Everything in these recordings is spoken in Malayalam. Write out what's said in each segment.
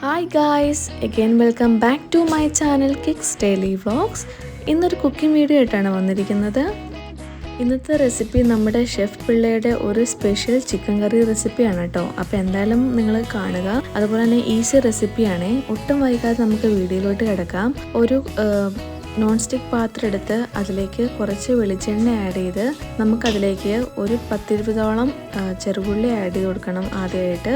Hi guys, again welcome back to my channel Kicks Daily Vlogs. ഇന്നൊരു കുക്കിംഗ് വീഡിയോ ആയിട്ടാണ് വന്നിരിക്കുന്നത്. ഇന്നത്തെ റെസിപ്പി നമ്മുടെ ഷെഫ് പിള്ളയുടെ ഒരു സ്പെഷ്യൽ ചിക്കൻ കറി റെസിപ്പിയാണ് കേട്ടോ. അപ്പോൾ എന്തായാലും നിങ്ങൾ കാണുക. അതുപോലെ തന്നെ ഈസി റെസിപ്പിയാണ്. ഒട്ടും വൈകാതെ നമുക്ക് വീഡിയോയിലോട്ട് കിടക്കാം. ഒരു നോൺ സ്റ്റിക്ക് പാത്രം എടുത്ത് അതിലേക്ക് കുറച്ച് വെളിച്ചെണ്ണ ആഡ് ചെയ്ത് നമുക്കതിലേക്ക് ഒരു 10-20ഓളം ചെറുപുള്ളി ആഡ് ചെയ്ത് കൊടുക്കണം ആദ്യമായിട്ട്.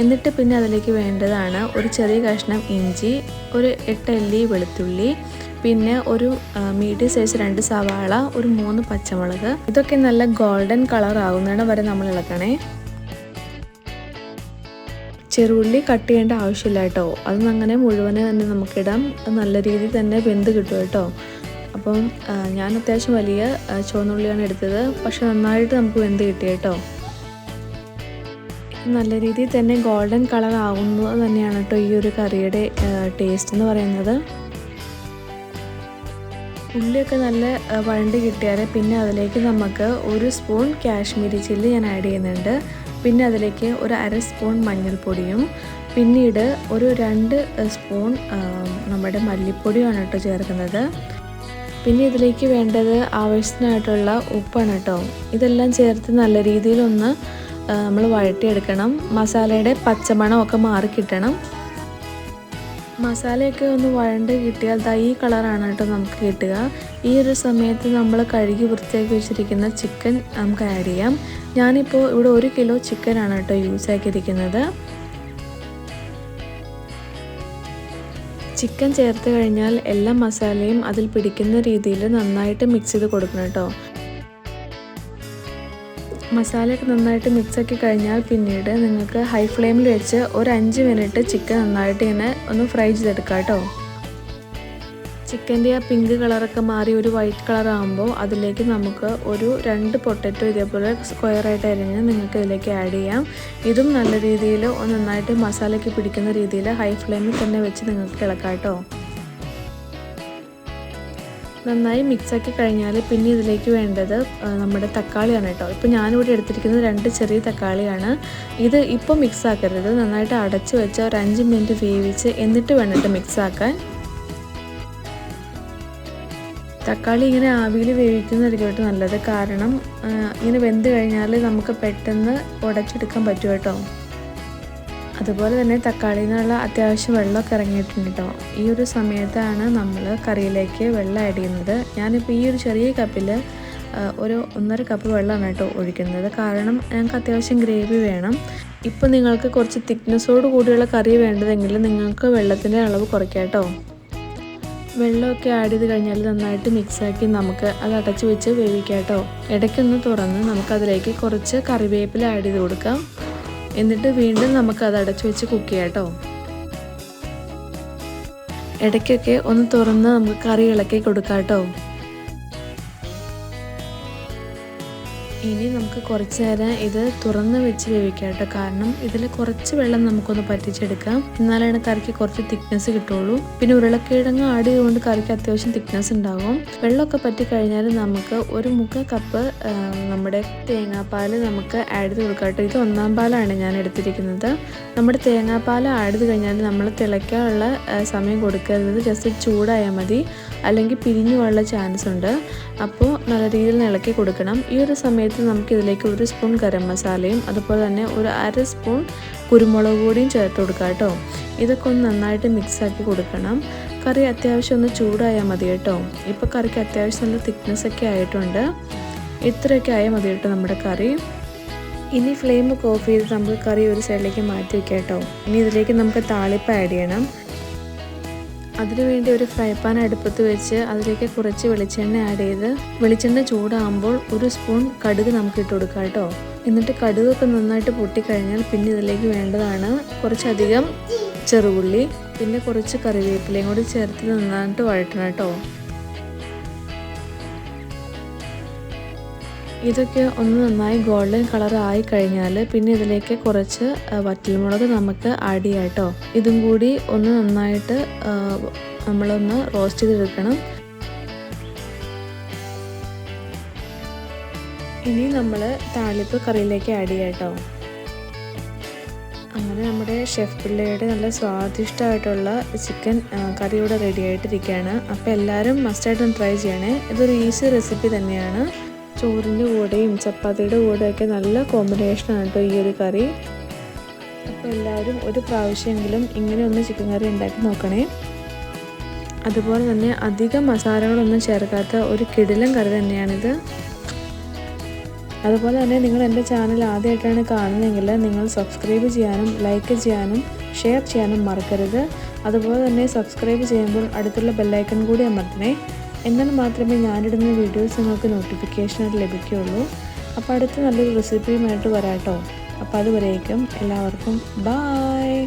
എന്നിട്ട് പിന്നെ അതിലേക്ക് വേണ്ടതാണ് ഒരു ചെറിയ കഷ്ണം ഇഞ്ചി, ഒരു 8 അല്ലി വെളുത്തുള്ളി, പിന്നെ ഒരു മീഡിയം സൈസ് 2 സവാള, ഒരു 3 പച്ചമുളക്. ഇതൊക്കെ നല്ല ഗോൾഡൻ കളർ ആകുന്നതിന് വരെ നമ്മൾ ഇളക്കണേ. ചെറുള്ളി കട്ട് ചെയ്യേണ്ട ആവശ്യമില്ല കേട്ടോ. അതൊന്നും അങ്ങനെ മുഴുവനെ തന്നെ നമുക്കിടാം. നല്ല രീതിയിൽ തന്നെ വെന്ത് കിട്ടും കേട്ടോ. അപ്പം ഞാൻ അത്യാവശ്യം വലിയ ചുവന്നുള്ളിയാണ് എടുത്തത്. പക്ഷെ നന്നായിട്ട് നമുക്ക് വെന്ത് കിട്ടി കേട്ടോ. നല്ല രീതിയിൽ തന്നെ ഗോൾഡൻ കളർ ആവുന്നത് തന്നെയാണ് കേട്ടോ ഈ ഒരു കറിയുടെ ടേസ്റ്റ് എന്ന് പറയുന്നത്. ഉള്ളിയൊക്കെ നല്ല വഴണ്ട് കിട്ടിയാൽ പിന്നെ അതിലേക്ക് നമുക്ക് ഒരു സ്പൂൺ കാശ്മീരി ചില്ലി ഞാൻ ആഡ് ചെയ്യുന്നുണ്ട്. പിന്നെ അതിലേക്ക് ഒരു 1/2 സ്പൂൺ മഞ്ഞൾപ്പൊടിയും പിന്നീട് ഒരു 2 സ്പൂൺ നമ്മുടെ മല്ലിപ്പൊടിയുമാണ് കേട്ടോ ചേർക്കുന്നത്. പിന്നെ ഇതിലേക്ക് വേണ്ടത് ആവശ്യത്തിനായിട്ടുള്ള ഉപ്പാണ് കേട്ടോ. ഇതെല്ലാം ചേർത്ത് നല്ല രീതിയിലൊന്ന് നമ്മൾ വഴറ്റിയെടുക്കണം. മസാലയുടെ പച്ചമണമൊക്കെ മാറി കിട്ടണം. മസാലയൊക്കെ ഒന്ന് വഴണ്ട് കിട്ടിയാൽ ഈ കളറാണ് കേട്ടോ നമുക്ക് കിട്ടുക. ഈ ഒരു സമയത്ത് നമ്മൾ കഴുകി വൃത്തിയാക്കി വെച്ചിരിക്കുന്ന ചിക്കൻ നമുക്ക് ആഡ് ചെയ്യാം. ഞാനിപ്പോൾ ഇവിടെ 1 കിലോ ചിക്കനാണ് കേട്ടോ യൂസ് ആക്കിയിരിക്കുന്നത്. ചിക്കൻ ചേർത്ത് കഴിഞ്ഞാൽ എല്ലാ മസാലയും അതിൽ പിടിക്കുന്ന രീതിയിൽ നന്നായിട്ട് മിക്സ് ചെയ്ത് കൊടുക്കണം കേട്ടോ. മസാലയൊക്കെ നന്നായിട്ട് മിക്സാക്കി കഴിഞ്ഞാൽ പിന്നീട് നിങ്ങൾക്ക് ഹൈ ഫ്ലെയിമിൽ വെച്ച് ഒരു 5 മിനിറ്റ് ചിക്കൻ നന്നായിട്ട് ഇങ്ങനെ ഒന്ന് ഫ്രൈ ചെയ്തെടുക്കാം കേട്ടോ. ചിക്കൻ്റെ ആ പിങ്ക് കളറൊക്കെ മാറി ഒരു വൈറ്റ് കളർ ആകുമ്പോൾ അതിലേക്ക് നമുക്ക് ഒരു 2 പൊട്ടറ്റോ ഇതേപോലെ സ്ക്വയറായിട്ട് അരിഞ്ഞ് നിങ്ങൾക്ക് ഇതിലേക്ക് ആഡ് ചെയ്യാം. ഇതും നല്ല രീതിയിൽ നന്നായിട്ട് മസാലയ്ക്ക് പിടിക്കുന്ന രീതിയിൽ ഹൈ ഫ്ലെയിമിൽ തന്നെ വെച്ച് നിങ്ങൾക്ക് ഇളക്കാം കേട്ടോ. നന്നായി മിക്സാക്കി കഴിഞ്ഞാൽ പിന്നെ ഇതിലേക്ക് വേണ്ടത് നമ്മുടെ തക്കാളിയാണ് കേട്ടോ. ഇപ്പോൾ ഞാനിവിടെ എടുത്തിരിക്കുന്നത് 2 ചെറിയ തക്കാളിയാണ്. ഇത് ഇപ്പോൾ മിക്സ് ആക്കരുത്. നന്നായിട്ട് അടച്ച് വെച്ച് ഒരു 5 മിനിറ്റ് വേവിച്ച് എന്നിട്ട് വേണ്ടിട്ട് മിക്സ് ആക്കാൻ. തക്കാളി ഇങ്ങനെ ആവിയിൽ വേവിക്കുന്നതായിരിക്കും നല്ലത്. കാരണം ഇങ്ങനെ വെന്ത് കഴിഞ്ഞാൽ നമുക്ക് പെട്ടെന്ന് ഉടച്ചെടുക്കാൻ പറ്റും കേട്ടോ. അതുപോലെ തന്നെ തക്കാളിയിൽ നിന്നുള്ള അത്യാവശ്യം വെള്ളമൊക്കെ ഇറങ്ങിയിട്ടുണ്ട് കേട്ടോ. ഈ ഒരു സമയത്താണ് നമ്മൾ കറിയിലേക്ക് വെള്ളം ആഡ് ചെയ്യുന്നത്. ഞാനിപ്പോൾ ഈ ഒരു ചെറിയ കപ്പിൽ ഒരു 1.5 കപ്പ് വെള്ളമാണ് കേട്ടോ ഒഴിക്കുന്നത്. കാരണം ഞങ്ങൾക്ക് അത്യാവശ്യം ഗ്രേവി വേണം. ഇപ്പോൾ നിങ്ങൾക്ക് കുറച്ച് തിക്നെസ്സോട് കൂടിയുള്ള കറി വേണ്ടതെങ്കിൽ നിങ്ങൾക്ക് വെള്ളത്തിൻ്റെ അളവ് കുറയ്ക്കാം കേട്ടോ. വെള്ളമൊക്കെ ആഡ് ചെയ്ത് കഴിഞ്ഞാൽ നന്നായിട്ട് മിക്സാക്കി നമുക്ക് അത് അടച്ച് വെച്ച് വേവിക്കാം കേട്ടോ. ഇടയ്ക്കൊന്ന് തുറന്ന് നമുക്കതിലേക്ക് കുറച്ച് കറിവേപ്പില ആഡ് ചെയ്ത് കൊടുക്കാം. എന്നിട്ട് വീണ്ടും നമുക്കത് അടച്ച് വെച്ച് കുക്ക് ചെയ്യാം കേട്ടോ. ഇടയ്ക്കൊക്കെ ഒന്ന് തുറന്ന് നമുക്ക് കറി ഇളക്കി കൊടുക്കാം കേട്ടോ. ഇനി നമുക്ക് കുറച്ച് നേരം ഇത് തുറന്ന് വെച്ച് വേവിക്കാം കേട്ടോ. കാരണം ഇതിൽ കുറച്ച് വെള്ളം നമുക്കൊന്ന് പറ്റിച്ചെടുക്കാം. എന്നാലാണ് കറിക്ക് കുറച്ച് തിക്നെസ് കിട്ടുള്ളൂ. പിന്നെ ഉരുളക്കിഴങ്ങ് ആഡ് ചെയ്തുകൊണ്ട് കറിക്ക് അത്യാവശ്യം തിക്നെസ് ഉണ്ടാകും. വെള്ളമൊക്കെ പറ്റി കഴിഞ്ഞാൽ നമുക്ക് ഒരു 1/4 കപ്പ് നമ്മുടെ തേങ്ങാപ്പാൽ നമുക്ക് ആഡ് ചെയ്ത് കൊടുക്കാം കേട്ടോ. ഇത് 1-ാം പാലാണ് ഞാൻ എടുത്തിരിക്കുന്നത്. നമ്മുടെ തേങ്ങാപ്പാൽ ആഡ് ചെയ്ത് കഴിഞ്ഞാൽ നമ്മൾ തിളയ്ക്കാനുള്ള സമയം കൊടുക്കരുത്. ജസ്റ്റ് ചൂടായാൽ മതി, അല്ലെങ്കിൽ പിരിഞ്ഞു പോകാനുള്ള ചാൻസ് ഉണ്ട്. അപ്പോൾ നല്ല രീതിയിൽ ഇളക്കി കൊടുക്കണം. ഈ ഒരു സമയത്ത് നമുക്കിതിലേക്ക് 1 സ്പൂൺ ഗരം മസാലയും അതുപോലെ തന്നെ ഒരു 1/2 സ്പൂൺ കുരുമുളക് പൊടിയും ചേർത്ത് കൊടുക്കാം കേട്ടോ. ഇതൊക്കെ ഒന്ന് നന്നായിട്ട് മിക്സാക്കി കൊടുക്കണം. കറി അത്യാവശ്യം ഒന്ന് ചൂടായാൽ മതി കേട്ടോ. ഇപ്പോൾ കറിക്ക് അത്യാവശ്യം നല്ല തിക്നെസ്സൊക്കെ ആയിട്ടുണ്ട്. ഇത്രയൊക്കെ ആയാൽ മതി കേട്ടോ നമ്മുടെ കറി. ഇനി ഫ്ലെയിം ഓഫ് ചെയ്ത് നമ്മൾ കറി ഒരു സൈഡിലേക്ക് മാറ്റി വയ്ക്കാം കേട്ടോ. ഇനി ഇതിലേക്ക് നമുക്ക് താളിപ്പ് ആഡ് ചെയ്യണം. അതിനുവേണ്ടി ഒരു ഫ്രൈ പാൻ അടുപ്പത്ത് വെച്ച് അതിലേക്ക് കുറച്ച് വെളിച്ചെണ്ണ ആഡ് ചെയ്ത് വെളിച്ചെണ്ണ ചൂടാകുമ്പോൾ 1 സ്പൂൺ കടുക് നമുക്ക് ഇട്ട് കൊടുക്കാം കേട്ടോ. എന്നിട്ട് കടുകൊക്കെ നന്നായിട്ട് പൊട്ടിക്കഴിഞ്ഞാൽ പിന്നെ ഇതിലേക്ക് വേണ്ടതാണ് കുറച്ചധികം ചെറുപുള്ളി, പിന്നെ കുറച്ച് കറിവേപ്പിലയും കൂടി ചേർത്ത് നന്നായിട്ട് വഴറ്റണം കേട്ടോ. ഇതൊക്കെ ഒന്ന് നന്നായി ഗോൾഡൻ കളർ ആയി കഴിഞ്ഞാൽ പിന്നെ ഇതിലേക്ക് കുറച്ച് വറ്റൽമുളക് നമുക്ക് ആഡ് ചെയ്യാം കേട്ടോ. ഇതും കൂടി ഒന്ന് നന്നായിട്ട് നമ്മളൊന്ന് റോസ്റ്റ് ചെയ്തെടുക്കണം. ഇനി നമ്മൾ താളിപ്പ് കറിയിലേക്ക് ആഡ് ചെയ്യാം കേട്ടോ. അങ്ങനെ നമ്മുടെ ഷെഫ് പിള്ളയുടെ നല്ല സ്വാദിഷ്ടമായിട്ടുള്ള ചിക്കൻ കറി ഇവിടെ റെഡി ആയിട്ടിരിക്കുകയാണ്. അപ്പോൾ എല്ലാവരും മസ്റ്റായിട്ടും ട്രൈ ചെയ്യണേ. ഇതൊരു ഈസി റെസിപ്പി തന്നെയാണ്. ചോറിൻ്റെ കൂടെയും ചപ്പാത്തിയുടെ കൂടെയൊക്കെ നല്ല കോമ്പിനേഷനാണ് കേട്ടോ ഈ ഒരു കറി. അപ്പോൾ എല്ലാവരും ഒരു പ്രാവശ്യമെങ്കിലും ഇങ്ങനെ ഒന്ന് ചിക്കൻ കറി ഉണ്ടാക്കി നോക്കണേ. അതുപോലെ തന്നെ അധികം മസാലകളൊന്നും ചേർക്കാത്ത ഒരു കിടിലൻ കറി തന്നെയാണിത്. അതുപോലെ തന്നെ നിങ്ങൾ എൻ്റെ ചാനൽ ആദ്യമായിട്ടാണ് കാണുന്നതെങ്കിൽ നിങ്ങൾ സബ്സ്ക്രൈബ് ചെയ്യാനും ലൈക്ക് ചെയ്യാനും ഷെയർ ചെയ്യാനും മറക്കരുത്. അതുപോലെ തന്നെ സബ്സ്ക്രൈബ് ചെയ്യുമ്പോൾ അടുത്തുള്ള ബെല്ലൈക്കൺ കൂടി അമർത്തണേ. എന്നാൽ മാത്രമേ ഞാനിടുന്ന വീഡിയോസ് നിങ്ങൾക്ക് നോട്ടിഫിക്കേഷനായിട്ട് ലഭിക്കുകയുള്ളൂ. അപ്പോൾ അടുത്ത നല്ലൊരു റെസിപ്പിയുമായിട്ട് വരാം കേട്ടോ. അപ്പോൾ അതുവരേക്കും എല്ലാവർക്കും ബായ്.